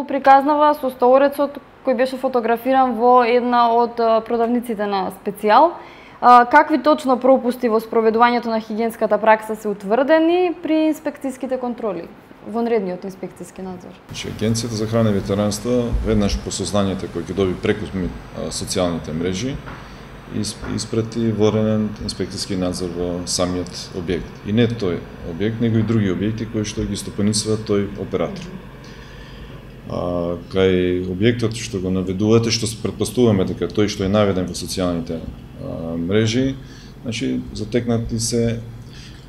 го приказнава со столорецот кој беше фотографиран во една од продавниците на Специјал. Какви точно пропусти во спроведувањето на хигиенската пракса се утврдени при инспекцијските контроли, во нредниот инспекцијски надзор? Агенцијата за храна и ветеранство веднаш по сознанието кој ќе доби преку социјалните мрежи испрати воренен инспекцијски надзор во самиот објект. И не тој објект, него и други објекти кои што ги стопанисува тој оператор. Кај објектот што го наведувате, што се претпоставуваме дека тој што е наведен во социјалните мрежи, значи затекнати се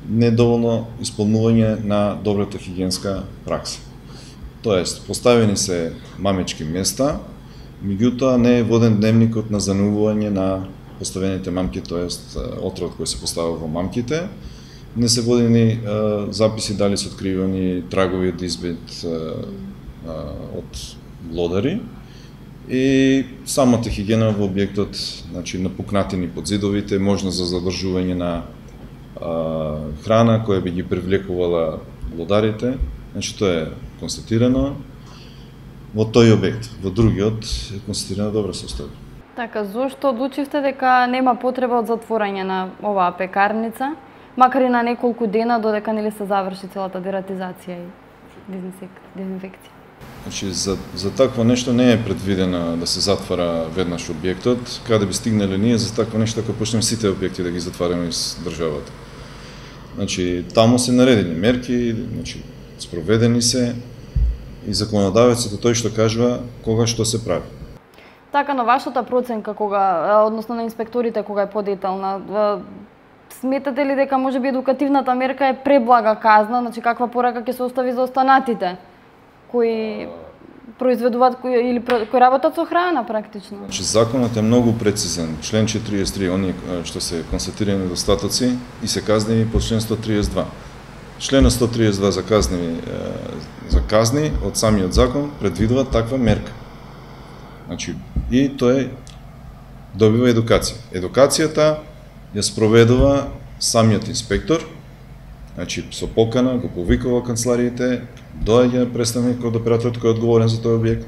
недоволно исполнување на добрата хигиенска пракса. Тоест, поставени се мамечки места, меѓутоа не е воден дневникот на занувување на поставените мамки, тоест отровот кој се поставува во мамките, не се водени записи дали се откривани трагови од избит од глодари и самата хигиена во објектот, значи напукнатини под зидовите, можност за задржување на храна која би ги привлекувала глодарите, значи тоа е констатирано во тој објект. Во другиот е констатирана добра состојба. Така, зошто одлучивте дека нема потреба од затворање на оваа пекарница, макар и на неколку дена додека нели се заврши целата дератизација и дезинфекција? Значи, за такво нешто не е предвидено да се затвара веднаш објектот. Каде би стигнале ние за такво нешто ако почнем сите објекти да ги затвараме из државата? Значи, таму се наредени мерки, значи, спроведени се и законодавецот е тој што кажува кога што се прави. Така, на вашата проценка кога, односно на инспекторите кога е подетална, сметате ли дека можеби едукативната мерка е преблага казна, значи каква порака ќе се остави за останатите кои произведуваат или кои работат со храна практично? Значи, законот е многу прецизен. Член 43, оние што се констатирани недостатоци и се казни по член 132. Член 132 за казни од самиот закон предвидува таква мерка. Значи, и тој добива едукација. Едукацијата ја спроведува самиот инспектор, значи со покана го повикува канцелариите, доаѓа представник од операторот кој е одговорен за тој објект,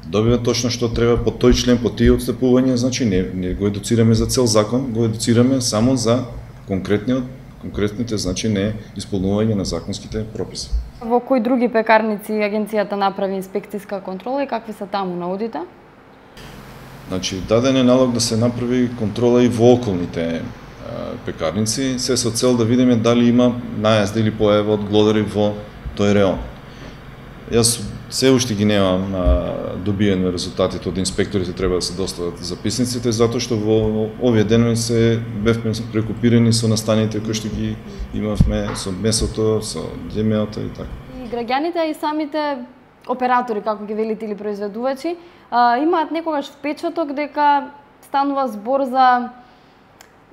добива точно што треба по тој член, по тие отстапувања, значи не го едуцираме за цел закон, го едуцираме само за конкретните, значи не исполнување на законските прописи. Во кои други пекарници агенцијата направи инспекцијска контрола и какви се таму наудите? Значи, даден е налог да се направи контрола и во околните пекарници, се со цел да видиме дали има најазда или појава од глодари во тој реон. Јас се уште ги немам добиени резултатите од инспекторите, треба да се достават записниците, затоа што во овие денови се бевме прекупирани со настаните кои што ги имавме со месото, со ДМО-то и така. И граѓаните и самите оператори, како ги велите, или произведувачи, имаат некогаш впечаток дека станува збор за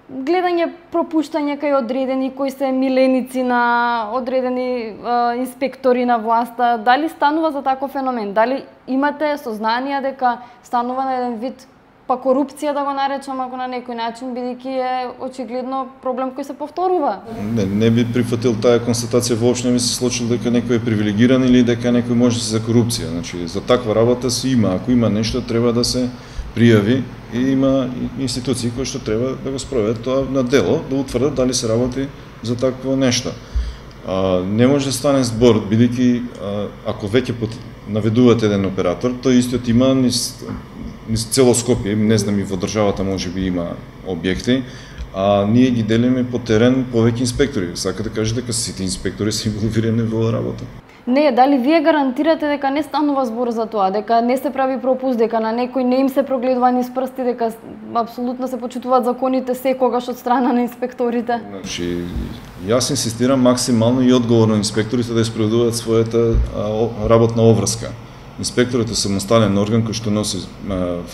гледање пропуштање кај одредени кои се миленици на одредени инспектори на власта. Дали станува за таков феномен? Дали имате сознание дека станува на еден вид па корупција, да го наречам ако на некој начин, бидејќи е очигледно проблем кој се повторува? Не би прифатил таа констатација, воопшто ми се случило дека некој е привилегиран или дека некој може за корупција. Значи, за таква работа се има. Ако има нешто, треба да се пријави и има институции кои што треба да го спроведат тоа на дело, да утврдат дали се работи за такво нешто. Не може да стане збор, бидејќи ако веќе наведувате еден оператор, тој истиот има низ цело Скопје, не знам и во државата можеби има објекти, а ние ги делиме по терен повеќе инспектори. Сака да каже дека сите инспектори се инволвирани во работа. Не, дали вие гарантирате дека не станува збор за тоа, дека не се прави пропуст, дека на некој не им се прогледува низ прсти, дека апсолутно се почитуваат законите секогаш од страна на инспекторите? Значи, јас инсистирам максимално и одговорно инспекторите да испроведуваат својата работна обврска. Инспекторот е самостален орган кој што носи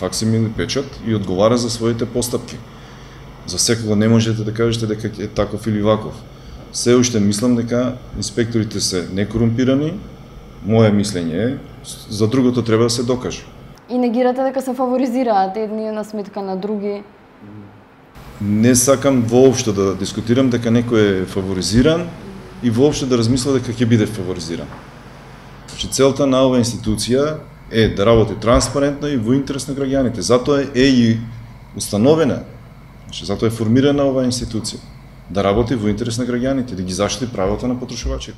факсимил и печат и одговара за своите постапки. За секого не можете да кажете дека е таков или ваков. Се уште мислам дека инспекторите се некорумпирани, моје мислење е, за другото треба да се докаже. И негирате дека се фаворизираат едни на сметка на други? Не сакам воопшто да дискутирам дека некој е фаворизиран и воопшто да размисла дека ќе биде фаворизиран. Значи целта на оваа институција е да работи транспарентно и во интерес на граѓаните. Затоа е и установена, значи затоа е формирана оваа институција, да работи во интерес на граѓаните, да ги заштити правата на потрошувачите.